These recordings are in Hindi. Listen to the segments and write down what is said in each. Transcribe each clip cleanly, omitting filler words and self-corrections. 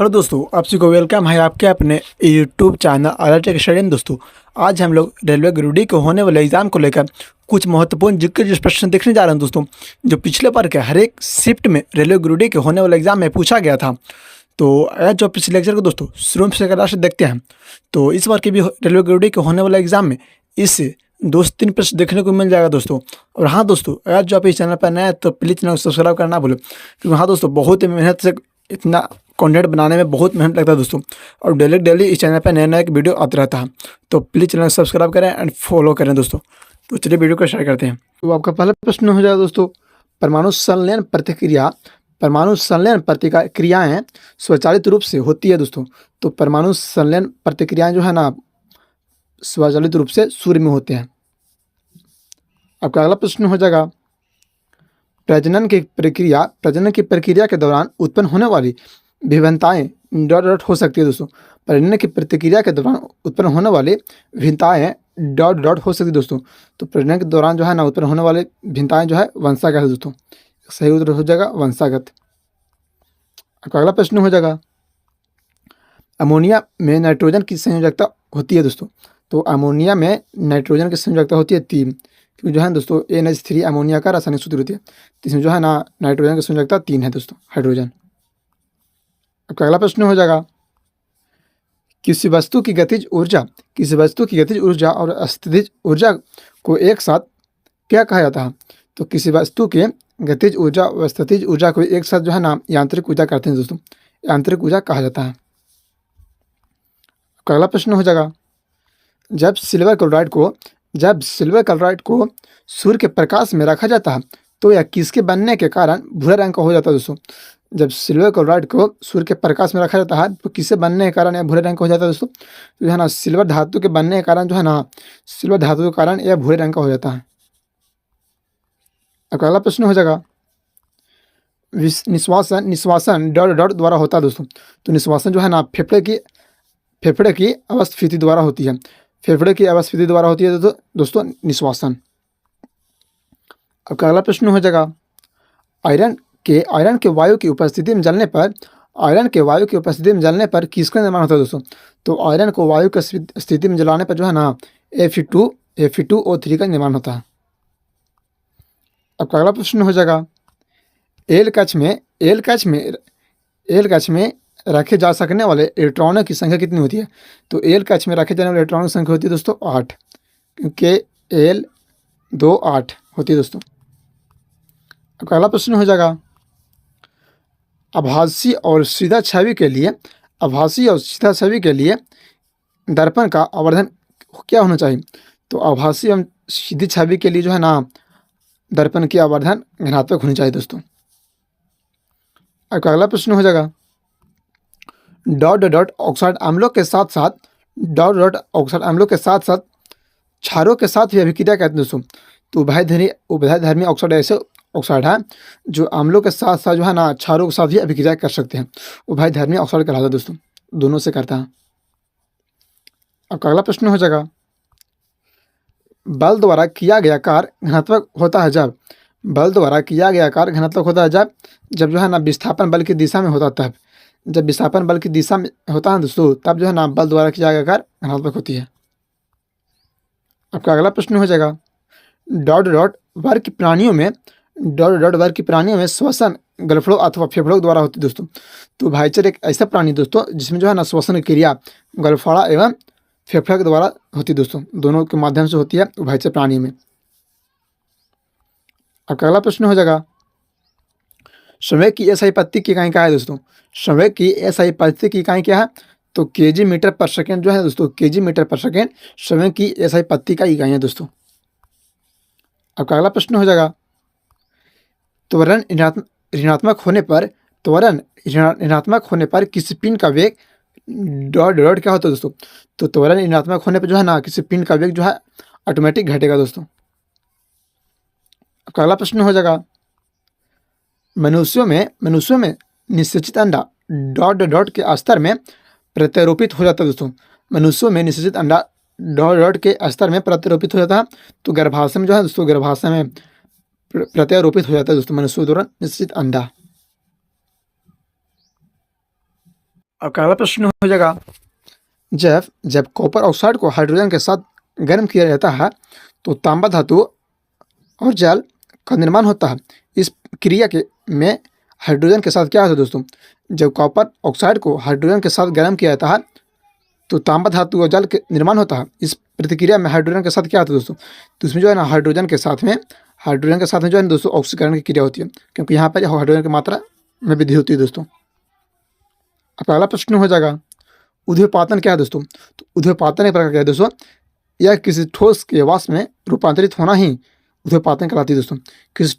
हेलो दोस्तों, आप सभी को वेलकम है आपके अपने यूट्यूब चैनल अलर्टेक स्टडी में। दोस्तों, आज हम लोग रेलवे ग्रुप डी को होने वाले एग्जाम को लेकर कुछ महत्वपूर्ण जिक्र जिस प्रश्न देखने जा रहे हैं। दोस्तों, जो पिछले बार के हर एक शिफ्ट में रेलवे ग्रुप डी के होने वाले एग्जाम में पूछा गया था, तो आज जो पिछले लेक्चर को दोस्तों शुरू से लेकर लास्ट देखते हैं। तो इस बार के भी रेलवे ग्रुप डी के होने वाले एग्जाम में इस 2 से 3 प्रश्न देखने को मिल जाएगा दोस्तों। और हाँ दोस्तों, आज जो आप इस चैनल पर नए हैं तो प्लीज़ चैनल को सब्सक्राइब करना भूलो, क्योंकि हाँ दोस्तों बहुत ही मेहनत से इतना कंटेंट बनाने में बहुत मेहनत लगता है दोस्तों। और डेली इस चैनल पर नया नया वीडियो आता रहता है, तो प्लीज़ चैनल को सब्सक्राइब करें एंड फॉलो करें दोस्तों। तो चलिए वीडियो को शेयर करते हैं। तो आपका पहला प्रश्न हो जाएगा दोस्तों, परमाणु संलयन प्रतिक्रियाएं स्वचालित रूप से होती है दोस्तों। तो परमाणु संलयन प्रतिक्रियाएं जो है ना स्वचालित रूप से सूर्य में होते हैं। आपका अगला प्रश्न हो जाएगा, प्रजनन की प्रक्रिया के दौरान उत्पन्न होने वाली भिन्नताएं डॉट डॉट हो सकती है दोस्तों। प्रजनन की प्रतिक्रिया के दौरान उत्पन्न होने वाली भिन्नताएं डॉट डॉट हो सकती है दोस्तों। तो प्रजनन के दौरान जो है ना उत्पन्न होने वाली भिन्नताएं जो है वंशागत है दोस्तों। सही उत्तर हो जाएगा वंशागत। आपका अगला प्रश्न हो जाएगा, अमोनिया में नाइट्रोजन की संयोजकता होती है दोस्तों। तो अमोनिया में नाइट्रोजन की संयोजकता होती है 3, क्योंकि जो है दोस्तों NH3 अमोनिया का रासायनिक सूत्र होती है। तो इसमें जो है ना नाइट्रोजन की संयोजकता 3 है दोस्तों, हाइड्रोजन। आपका अगला प्रश्न हो जाएगा, किसी वस्तु की गतिज ऊर्जा और स्थितिज ऊर्जा को एक साथ क्या कहा जाता है। तो किसी वस्तु के गतिज ऊर्जा और स्थितिज ऊर्जा को एक साथ जो है ना यांत्रिक ऊर्जा कहते हैं दोस्तों, यांत्रिक ऊर्जा कहा जाता है। आपका अगला प्रश्न हो जाएगा, जब सिल्वर क्लोराइड को सूर्य के प्रकाश में रखा जाता है तो यह किसके बनने के कारण भूरे रंग का हो जाता है दोस्तों। जब सिल्वर क्लोराइड को सूर्य के प्रकाश में रखा जाता है तो किससे बनने के कारण यह भूरे रंग का हो जाता है दोस्तों। तो जो है ना सिल्वर धातु के बनने के कारण जो है ना सिल्वर धातु के कारण यह भूरे रंग का हो जाता है। अगला प्रश्न हो जाएगा, निश्वासन डॉट डॉट द्वारा होता है दोस्तों। तो निश्वासन जो है ना फेफड़े की अवस्थिति द्वारा होती है। फेफड़े की अवस्थिति द्वारा होती है दोस्तों निश्वासन। आपका अगला प्रश्न हो जाएगा, आयरन के वायु की उपस्थिति में जलने पर किसका निर्माण होता है दोस्तों। तो आयरन को वायु की स्थिति में जलाने पर जो है ना Fe2O3 का निर्माण होता है। आपका अगला प्रश्न हो जाएगा, एल कक्ष में रखे जा सकने वाले इलेक्ट्रॉनों की संख्या कितनी होती है। तो एल कक्ष में रखे जाने वाले इलेक्ट्रॉनों की संख्या होती है दोस्तों 8, क्योंकि L2 8 होती है दोस्तों। आपका अगला प्रश्न हो जाएगा, आभासी और सीधा छवि के लिए दर्पण का आवर्धन क्या होना चाहिए। तो आभासी एवं सीधी छवि के लिए जो है ना दर्पण की आवर्धन धनात्मक होनी चाहिए दोस्तों। आपका अगला प्रश्न हो जाएगा, डॉट डॉट ऑक्साइड अम्लों के साथ साथ क्षारों के साथ भी अभिक्रिया करते हैं दोस्तों। तो उभयधर्मी ऑक्साइड ऐसे ऑक्साइड है जो अम्लों के साथ साथ जो है ना क्षारों के साथ भी अभिक्रिया कर सकते हैं। उभयधर्मी ऑक्साइड कहलाता है दोस्तों, दोनों से करता है। आपका अगला प्रश्न हो जाएगा, बल द्वारा किया गया कार्य घनात्मक होता है जब जो है ना विस्थापन बल की दिशा में होता है तब। जब विस्थापन बल की दिशा में होता है दोस्तों तब जो है ना बल द्वारा किया गया कार्य घनात्मक होती है। आपका अगला प्रश्न हो जाएगा, डॉट डॉट वर्ग की प्राणियों में श्वसन गलफड़ों अथवा फेफड़ों द्वारा होती है दोस्तों। तो भाईचर एक ऐसा प्राणी दोस्तों जिसमें जो है ना श्वसन की क्रिया गलफड़ा एवं फेफड़ा के द्वारा होती है दोस्तों, दोनों के माध्यम से होती है भाईचर प्राणी में। आपका अगला प्रश्न हो जाएगा, समय की SI पत्ती की इकाई क्या है दोस्तों। समय की SI पत्ती की इकाई क्या है। तो kg मीटर पर सेकेंड जो है दोस्तों, kg मीटर पर सेकेंड समय की SI पत्ती का इकाई है दोस्तों। आपका अगला प्रश्न हो जाएगा, त्वरण ऋणात्मक होने पर किसी पिंड का वेग डॉट डॉट क्या होता है दोस्तों। तो त्वरण ऋणात्मक होने पर जो है ना किसी पिंड का वेग जो है ऑटोमेटिक घटेगा दोस्तों। आपका अगला प्रश्न हो जाएगा, मनुष्यों में निश्चित अंडा डॉट डॉट के स्तर में प्रत्यारोपित हो जाता है दोस्तों। मनुष्यों में निश्चित अंडा डॉट डॉट के स्तर में प्रत्यारोपित हो जाता है। तो गर्भाशय में जो है दोस्तों गर्भाशय में प्रत्यारोपित हो जाता है दोस्तों मनुष्यों द्वारा निश्चित अंडा। अब अगला प्रश्न हो जाएगा, जब जब कॉपर ऑक्साइड को हाइड्रोजन के साथ गर्म किया जाता है तो तांबा धातु और जल का निर्माण होता है। इस क्रिया के में हाइड्रोजन के साथ क्या होता है दोस्तों? जब कॉपर ऑक्साइड को हाइड्रोजन के साथ गर्म किया जाता है तो तांबा धातु और जल के निर्माण होता है। इस प्रतिक्रिया में हाइड्रोजन के साथ क्या होता है दोस्तों? तो इसमें जो है ना हाइड्रोजन के साथ में जो है ना दोस्तों ऑक्सीकरण की क्रिया होती है, क्योंकि यहाँ पर हाइड्रोजन की मात्रा में वृद्धि होती है दोस्तों। अब अगला प्रश्न हो जाएगा, उद्योपातन क्या है दोस्तों? तो उद्योपातन एक प्रकार क्या है दोस्तों? यह किसी ठोस के वाष्प में रूपांतरित होना ही उद्योपातन कहलाती है दोस्तों। किसी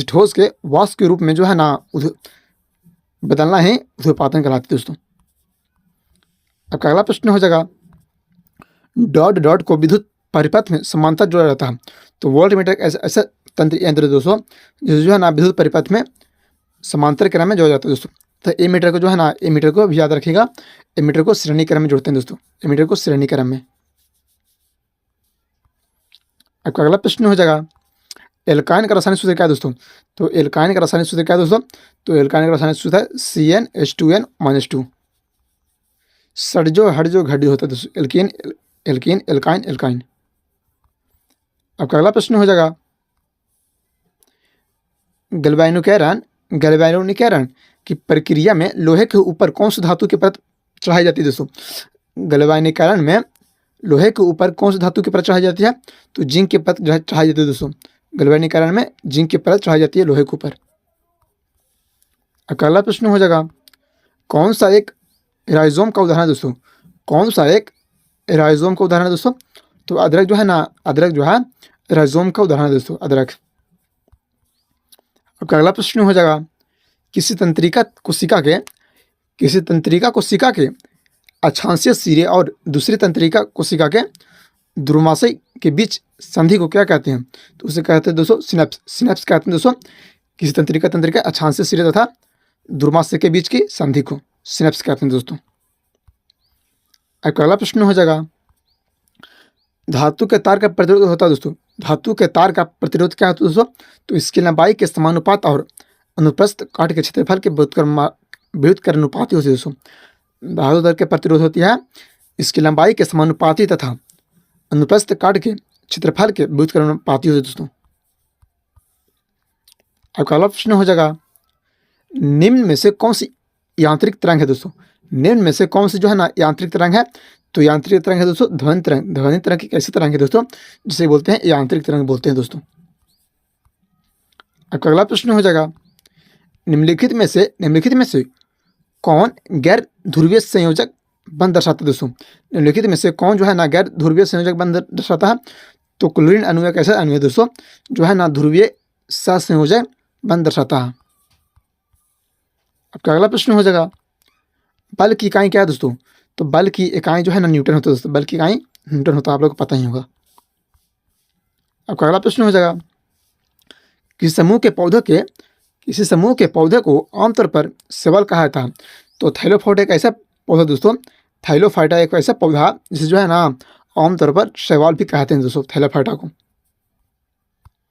ठोस के वाष्प के रूप में जो है ना बदलना ही उद्योपातन कहलाती है दोस्तों। अब अगला प्रश्न हो जाएगा, डॉट डॉट को विद्युत परिपथ में समांतर जोड़ा जाता है। तो वोल्ट मीटर ऐसा तंत्र यंत्र है दोस्तों जो है ना विद्युत परिपथ में समांतर क्रम में जोड़ा जाता है दोस्तों। तो ए मीटर को जो है ना, ए मीटर को भी याद रखिएगा, ए मीटर को श्रेणी क्रम में जोड़ते हैं दोस्तों, ए मीटर को श्रेणी क्रम में। आपका अगला प्रश्न हो जाएगा, एल्काइन का रासायनिक सूत्र क्या है दोस्तों? तो एल्काइन का रासायनिक सूत्र क्या है दोस्तों? तो एल्काइन का रासायनिक सूत्र है CnH2n-2। सड़जो हड़जो घड़ी होता है दोस्तों, एल्कीन एल्कीन एल्काइन एल्काइन। आपका अगला प्रश्न हो जाएगा, गैल्वेनोकरण की प्रक्रिया में लोहे के ऊपर कौन सी धातु की परत चढ़ाई जाती है दोस्तों? गैल्वेनीकरण में लोहे के ऊपर कौन सी धातु की परत चढ़ाई जाती है? तो जिंक की परत चढ़ाई जाती है दोस्तों। गैल्वेनीकरण में जिंक की परत चढ़ाई जाती है लोहे के ऊपर। अगला प्रश्न हो जाएगा, कौन सा एक राइजोम का उदाहरण है दोस्तों? कौन सा एक राइजोम का उदाहरण है दोस्तों? तो अदरक जो है ना, अदरक जो है राइजोम का उदाहरण है दोस्तों, अदरक। अब अगला प्रश्न हो जाएगा, किसी तंत्रिका कोशिका के अक्षांशीय सिरे और दूसरी तंत्रिका कोशिका के ध्रुमाशय के बीच संधि को क्या कहते हैं? तो उसे कहते हैं दोस्तों सिनेप्स। सिनेप्स कहते हैं दोस्तों किसी तंत्रिका अक्षांशीय सिरे तथा ध्रुमाशय के बीच की संधि को सिनेप्स कहते हैं दोस्तों। अगला प्रश्न हो जाएगा, धातु के तार का प्रतिरोध होता है दोस्तों। धातु के तार का प्रतिरोध क्या होता है दोस्तों? तो इसकी लंबाई के समानुपात और अनुप्रस्थ काट के क्षेत्रफल के व्युत्क्रमानुपाती होती है दोस्तों। धातु तार के प्रतिरोध होती है इसकी लंबाई के समानुपाती तथा अनुप्रस्थ काट के क्षेत्रफल के व्युत्क्रमानुपाती होती है दोस्तों। अब अगला प्रश्न हो जाएगा, निम्न में से कौन सी यांत्रिक तरंग है दोस्तों? निम्न में से कौन सी जो है ना यांत्रिक तरंग है? तो यांत्रिक तरंग है दोस्तों ध्वनि तरंग। ध्वनि तरंग की कैसी तरंग है दोस्तों? जिसे बोलते हैं यांत्रिक तरंग बोलते हैं दोस्तों। अब अगला प्रश्न हो जाएगा, निम्नलिखित में से कौन गैर ध्रुवीय संयोजक बंध दर्शाता है दोस्तों? निम्नलिखित में से कौन जो है ना गैर ध्रुवीय संयोजक बंध दर्शाता है? तो क्लोरीन अणु एक ऐसा अणु है दोस्तों जो है ना ध्रुवीय सहसंयोजक बंध दर्शाता है। अब अगला प्रश्न हो जाएगा, बल की इकाई क्या है दोस्तों? तो बल की इकाई जो है ना न्यूटन होता है दोस्तों। बल की इकाई न्यूटन होता है, आप लोग को पता ही होगा। अब अगला प्रश्न हो जाएगा, किसी समूह के पौधे को आमतौर पर शैवाल कहा जाता है। तो थैलोफाइटा एक ऐसा पौधा दोस्तों, थैलोफाइटा एक ऐसा पौधा जिसे जो है ना आमतौर पर शैवाल भी कहते हैं दोस्तों, थैलोफाइटा को।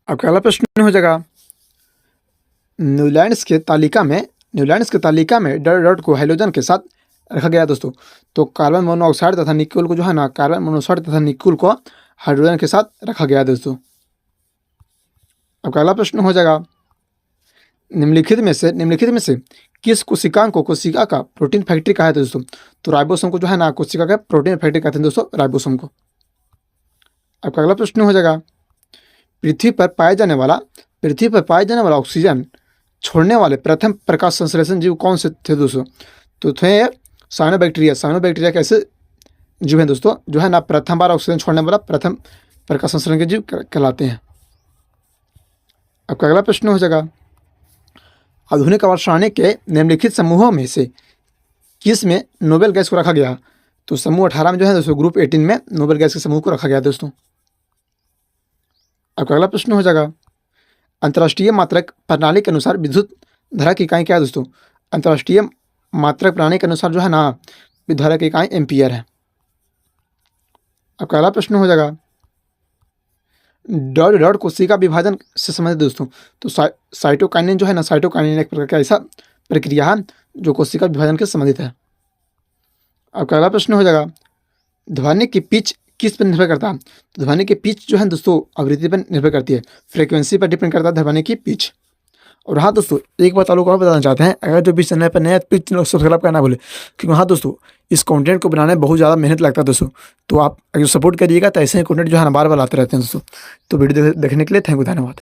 अब अगला प्रश्न हो जाएगा, न्यूलैंड्स के तालिका में डॉट डॉट को हाइड्रोजन के साथ रखा गया दोस्तों। तो कार्बन मोनोऑक्साइड तथा निकोल को जो है ना को हाइड्रोजन के साथ रखा गया दोस्तों। अब अगला प्रश्न हो जाएगा, निम्नलिखित में से किस कोशिका का प्रोटीन फैक्ट्री कहा है दोस्तों? तो राइबोसोम को जो है ना कोशिका का प्रोटीन फैक्ट्री कहते हैं दोस्तों, राइबोसोम को। अब अगला प्रश्न हो जाएगा, पृथ्वी पर पाए जाने वाला ऑक्सीजन छोड़ने वाले प्रथम प्रकाश संश्लेषण जीव कौन से थे दोस्तों? तो थे साइनोबैक्टीरिया कैसे जीव हैं दोस्तों जो है ना प्रथम बार ऑक्सीजन छोड़ने वाला प्रथम प्रकाश संश्लेषण के जीव कहलाते हैं। अब अगला प्रश्न हो जाएगा, आधुनिक आवर्त के निम्नलिखित समूहों में से किस में नोबेल गैस को रखा गया? तो समूह 18 में जो है दोस्तों ग्रुप 18 में नोबेल गैस के समूह को रखा गया दोस्तों। अब अगला प्रश्न हो जाएगा, अंतर्राष्ट्रीय मात्रक प्रणाली के अनुसार विद्युत धारा की इकाई क्या है दोस्तों? अंतर्राष्ट्रीय मात्रक प्रणाली के अनुसार जो है ना विद्युत धारा की इकाई एम्पियर है। अब अगला प्रश्न हो जाएगा, डॉट डॉट कोशिका विभाजन से संबंधित दोस्तों। तो साइटोकाइनिन जो है ना, साइटोकाइनिन एक प्रकार का ऐसा प्रक्रिया है जो कोशिका विभाजन के संबंधित है। अब अगला प्रश्न हो जाएगा, ध्वनि की पिच किस पर निर्भर करता है? तो ध्वनि की पिच जो है दोस्तों आवृत्ति पर निर्भर करती है, फ्रीक्वेंसी पर डिपेंड करता है ध्वनि की पिच। और हाँ दोस्तों, एक बात आप लोगों को और बताना चाहते हैं, अगर जो भी चैनल पर नया प्लीज चैनल सब्सक्राइब करना भूले, क्योंकि हाँ दोस्तों इस कंटेंट को बनाने में बहुत ज़्यादा मेहनत लगता है दोस्तों। तो आप अगर सपोर्ट करिएगा तो ऐसे ही कंटेंट जो है ना बार बार आते रहते हैं दोस्तों। तो वीडियो देखने के लिए थैंक यू, धन्यवाद।